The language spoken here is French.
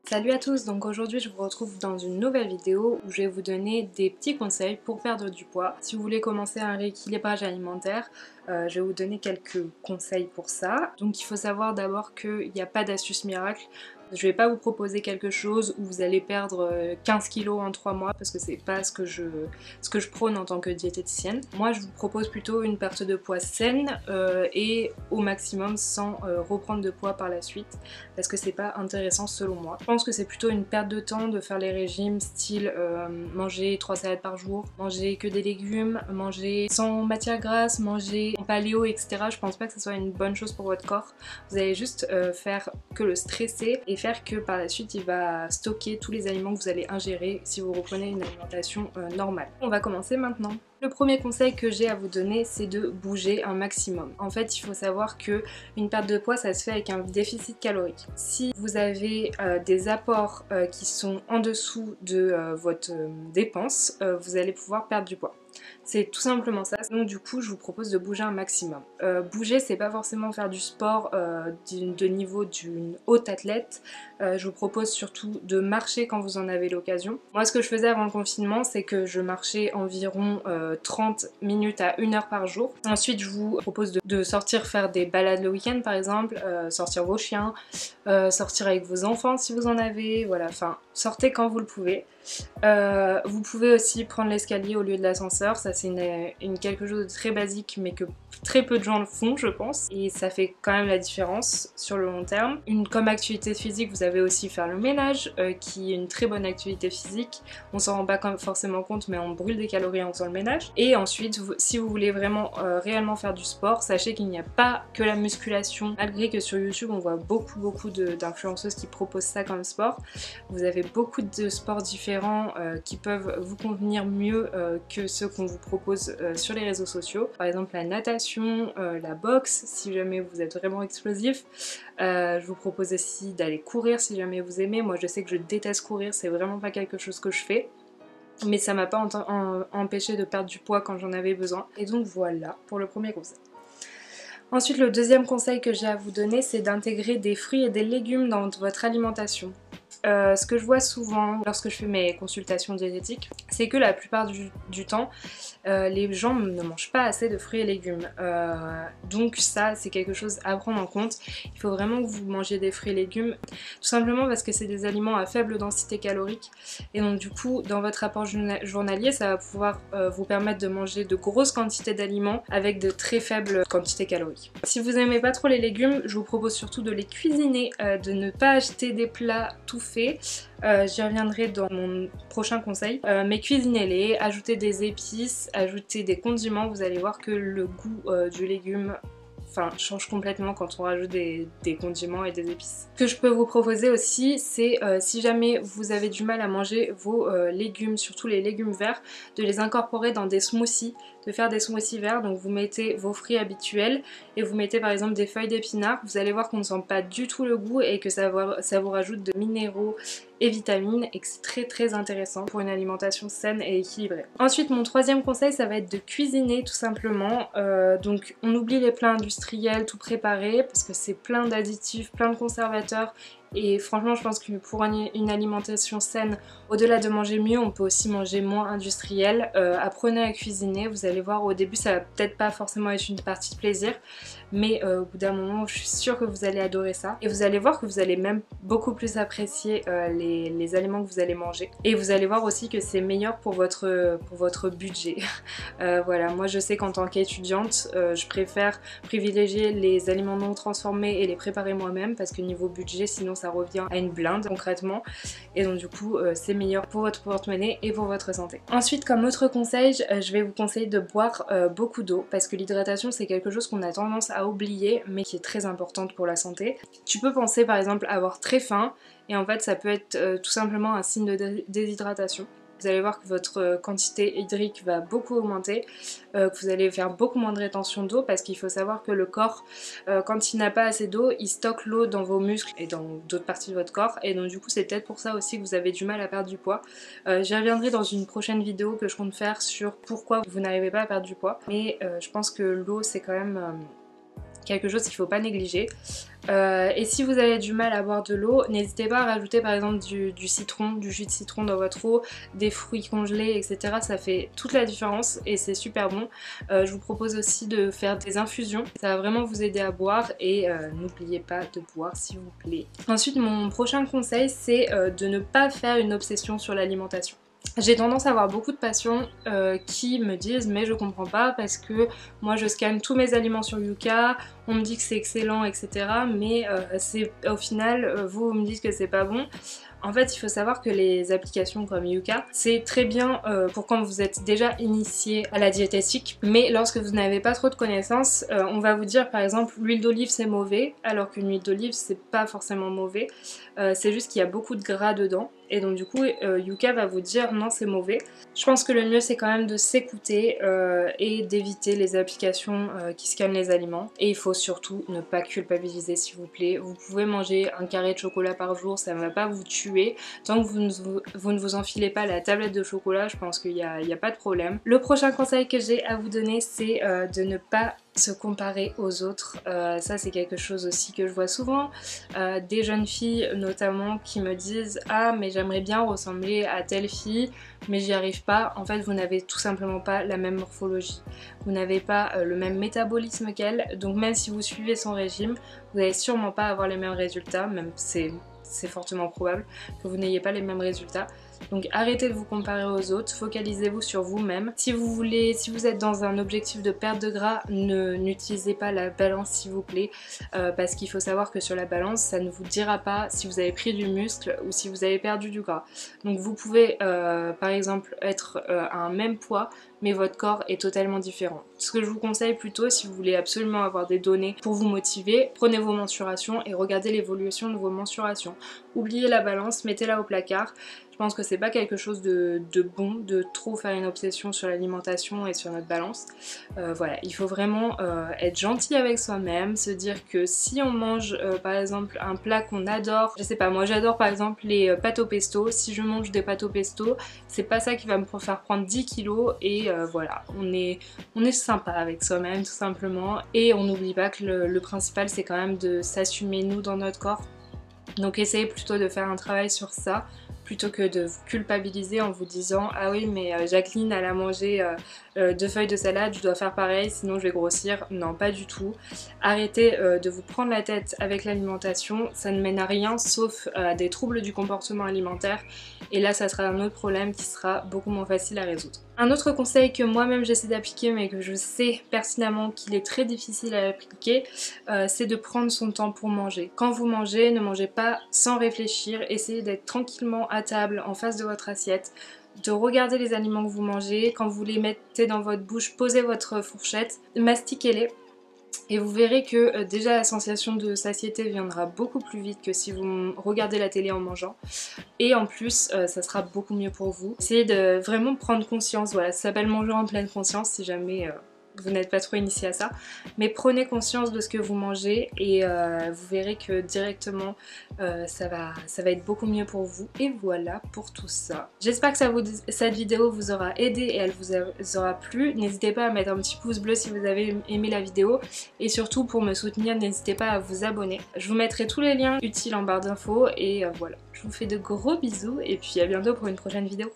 Salut à tous, donc aujourd'hui je vous retrouve dans une nouvelle vidéo où je vais vous donner des petits conseils pour perdre du poids. Si vous voulez commencer un rééquilibrage alimentaire, je vais vous donner quelques conseils pour ça. Donc il faut savoir d'abord qu'il n'y a pas d'astuce miracle. Je vais pas vous proposer quelque chose où vous allez perdre 15 kilos en 3 mois parce que c'est pas ce que je prône en tant que diététicienne. Moi je vous propose plutôt une perte de poids saine et au maximum sans reprendre de poids par la suite parce que c'est pas intéressant selon moi. Je pense que c'est plutôt une perte de temps de faire les régimes style manger 3 salades par jour, manger que des légumes, manger sans matière grasse, manger en paléo, etc. Je pense pas que ce soit une bonne chose pour votre corps. Vous allez juste faire que le stresser et faire que par la suite il va stocker tous les aliments que vous allez ingérer si vous reprenez une alimentation normale. On va commencer maintenant. Le premier conseil que j'ai à vous donner, c'est de bouger un maximum. En fait, il faut savoir que une perte de poids, ça se fait avec un déficit calorique. Si vous avez des apports qui sont en dessous de votre dépense, vous allez pouvoir perdre du poids. C'est tout simplement ça. Donc du coup, je vous propose de bouger un maximum. Bouger, c'est pas forcément faire du sport de niveau d'une haute athlète. Je vous propose surtout de marcher quand vous en avez l'occasion. Moi, ce que je faisais avant le confinement, c'est que je marchais environ 30 minutes à 1 heure par jour. Ensuite, je vous propose de sortir faire des balades le week-end, par exemple, sortir vos chiens, sortir avec vos enfants si vous en avez, voilà, enfin, sortez quand vous le pouvez. Vous pouvez aussi prendre l'escalier au lieu de l'ascenseur, ça c'est quelque chose de très basique mais que très peu de gens le font je pense et ça fait quand même la différence sur le long terme. Comme activité physique vous avez aussi faire le ménage qui est une très bonne activité physique, on s'en rend pas forcément compte mais on brûle des calories en faisant le ménage. Et ensuite si vous voulez vraiment réellement faire du sport, sachez qu'il n'y a pas que la musculation, malgré que sur YouTube on voit beaucoup d'influenceuses qui proposent ça comme sport. Vous avez beaucoup de sports différents qui peuvent vous convenir mieux que ceux qu'on vous propose sur les réseaux sociaux. Par exemple la natation, la boxe si jamais vous êtes vraiment explosif. Je vous propose aussi d'aller courir si jamais vous aimez. Moi je sais que je déteste courir, c'est vraiment pas quelque chose que je fais. Mais ça m'a pas empêché de perdre du poids quand j'en avais besoin. Et donc voilà pour le premier conseil. Ensuite, le deuxième conseil que j'ai à vous donner, c'est d'intégrer des fruits et des légumes dans votre alimentation. Ce que je vois souvent lorsque je fais mes consultations diététiques, c'est que la plupart du temps, les gens ne mangent pas assez de fruits et légumes. Donc ça, c'est quelque chose à prendre en compte. Il faut vraiment que vous mangiez des fruits et légumes, tout simplement parce que c'est des aliments à faible densité calorique. Et donc du coup, dans votre rapport journalier, ça va pouvoir vous permettre de manger de grosses quantités d'aliments avec de très faibles quantités caloriques. Si vous n'aimez pas trop les légumes, je vous propose surtout de les cuisiner, de ne pas acheter des plats tout faits. J'y reviendrai dans mon prochain conseil, mais cuisinez-les, ajoutez des épices, ajoutez des condiments, vous allez voir que le goût du légume change complètement quand on rajoute des condiments et des épices. Ce que je peux vous proposer aussi, c'est si jamais vous avez du mal à manger vos légumes, surtout les légumes verts, de les incorporer dans des smoothies, de faire des smoothies verts. Donc vous mettez vos fruits habituels et vous mettez par exemple des feuilles d'épinards. Vous allez voir qu'on ne sent pas du tout le goût et que ça vous rajoute de minéraux et vitamines et que c'est très intéressant pour une alimentation saine et équilibrée. Ensuite, mon troisième conseil, ça va être de cuisiner tout simplement. Donc on oublie les plats industriels tout préparés parce que c'est plein d'additifs, plein de conservateurs. Et franchement, je pense que pour une alimentation saine, au-delà de manger mieux, on peut aussi manger moins industriel. Apprenez à cuisiner, vous allez voir, au début, ça va peut-être pas forcément être une partie de plaisir, mais au bout d'un moment, je suis sûre que vous allez adorer ça. Et vous allez voir que vous allez même beaucoup plus apprécier les aliments que vous allez manger. Et vous allez voir aussi que c'est meilleur pour votre budget. Voilà, moi je sais qu'en tant qu'étudiante, je préfère privilégier les aliments non transformés et les préparer moi-même parce que niveau budget, sinon ça revient à une blinde concrètement. Et donc du coup, c'est meilleur pour votre porte-monnaie et pour votre santé. Ensuite, comme autre conseil, je vais vous conseiller de boire beaucoup d'eau parce que l'hydratation c'est quelque chose qu'on a tendance à oublier mais qui est très importante pour la santé. Tu peux penser par exemple avoir très faim et en fait ça peut être tout simplement un signe de déshydratation. Vous allez voir que votre quantité hydrique va beaucoup augmenter, que vous allez faire beaucoup moins de rétention d'eau parce qu'il faut savoir que le corps, quand il n'a pas assez d'eau, il stocke l'eau dans vos muscles et dans d'autres parties de votre corps et donc du coup c'est peut-être pour ça aussi que vous avez du mal à perdre du poids. J'y reviendrai dans une prochaine vidéo que je compte faire sur pourquoi vous n'arrivez pas à perdre du poids, mais je pense que l'eau c'est quand même quelque chose qu'il ne faut pas négliger. Et si vous avez du mal à boire de l'eau, n'hésitez pas à rajouter par exemple du citron, du jus de citron dans votre eau, des fruits congelés, etc. Ça fait toute la différence et c'est super bon. Je vous propose aussi de faire des infusions, ça va vraiment vous aider à boire et n'oubliez pas de boire s'il vous plaît. Ensuite, mon prochain conseil, c'est de ne pas faire une obsession sur l'alimentation. J'ai tendance à avoir beaucoup de patients qui me disent mais je comprends pas parce que moi je scanne tous mes aliments sur Yuka, on me dit que c'est excellent etc. mais au final vous me dites que c'est pas bon. En fait il faut savoir que les applications comme Yuka c'est très bien pour quand vous êtes déjà initié à la diététique, mais lorsque vous n'avez pas trop de connaissances on va vous dire par exemple l'huile d'olive c'est mauvais alors qu'une huile d'olive c'est pas forcément mauvais, c'est juste qu'il y a beaucoup de gras dedans. Et donc du coup Yuka va vous dire non c'est mauvais. Je pense que le mieux c'est quand même de s'écouter et d'éviter les applications qui scannent les aliments. Et il faut surtout ne pas culpabiliser s'il vous plaît. Vous pouvez manger un carré de chocolat par jour, ça ne va pas vous tuer. Tant que vous ne vous enfilez pas la tablette de chocolat, je pense qu'il n'y a pas de problème. Le prochain conseil que j'ai à vous donner c'est de ne pas se comparer aux autres. Ça c'est quelque chose aussi que je vois souvent, des jeunes filles notamment qui me disent ah mais j'aimerais bien ressembler à telle fille mais j'y arrive pas. En fait vous n'avez tout simplement pas la même morphologie, vous n'avez pas le même métabolisme qu'elle, donc même si vous suivez son régime vous n'allez sûrement pas avoir les mêmes résultats, même c'est fortement probable que vous n'ayez pas les mêmes résultats. Donc arrêtez de vous comparer aux autres, focalisez-vous sur vous-même. Si vous êtes dans un objectif de perte de gras, n'utilisez pas la balance s'il vous plaît, parce qu'il faut savoir que sur la balance, ça ne vous dira pas si vous avez pris du muscle ou si vous avez perdu du gras. Donc vous pouvez par exemple être à un même poids, mais votre corps est totalement différent. Ce que je vous conseille plutôt, si vous voulez absolument avoir des données pour vous motiver, prenez vos mensurations et regardez l'évolution de vos mensurations. Oubliez la balance, mettez-la au placard. Je pense que c'est pas quelque chose de bon de trop faire une obsession sur l'alimentation et sur notre balance. Voilà, il faut vraiment être gentil avec soi-même, se dire que si on mange par exemple un plat qu'on adore, je sais pas, moi j'adore par exemple les pâtes au pesto, si je mange des pâtes au pesto, c'est pas ça qui va me faire prendre 10 kilos et voilà, on est sympa avec soi-même tout simplement et on n'oublie pas que le principal c'est quand même de s'assumer nous dans notre corps. Donc essayez plutôt de faire un travail sur ça plutôt que de vous culpabiliser en vous disant ah oui mais Jacqueline elle a mangé 2 feuilles de salade, je dois faire pareil sinon je vais grossir. Non, pas du tout. Arrêtez de vous prendre la tête avec l'alimentation, ça ne mène à rien sauf à des troubles du comportement alimentaire et là ça sera un autre problème qui sera beaucoup moins facile à résoudre. Un autre conseil que moi-même j'essaie d'appliquer mais que je sais pertinemment qu'il est très difficile à appliquer, c'est de prendre son temps pour manger. Quand vous mangez, ne mangez pas sans réfléchir, essayez d'être tranquillement à table en face de votre assiette, de regarder les aliments que vous mangez, quand vous les mettez dans votre bouche, posez votre fourchette, mastiquez-les. Et vous verrez que déjà la sensation de satiété viendra beaucoup plus vite que si vous regardez la télé en mangeant. Et en plus, ça sera beaucoup mieux pour vous. Essayez de vraiment prendre conscience, voilà, ça s'appelle manger en pleine conscience si jamais vous n'êtes pas trop initié à ça. Mais prenez conscience de ce que vous mangez et vous verrez que directement ça va être beaucoup mieux pour vous. Et voilà pour tout ça. J'espère que cette vidéo vous aura aidé et elle vous aura plu. N'hésitez pas à mettre un petit pouce bleu si vous avez aimé la vidéo. Et surtout pour me soutenir, n'hésitez pas à vous abonner. Je vous mettrai tous les liens utiles en barre d'infos et voilà. Je vous fais de gros bisous et puis à bientôt pour une prochaine vidéo.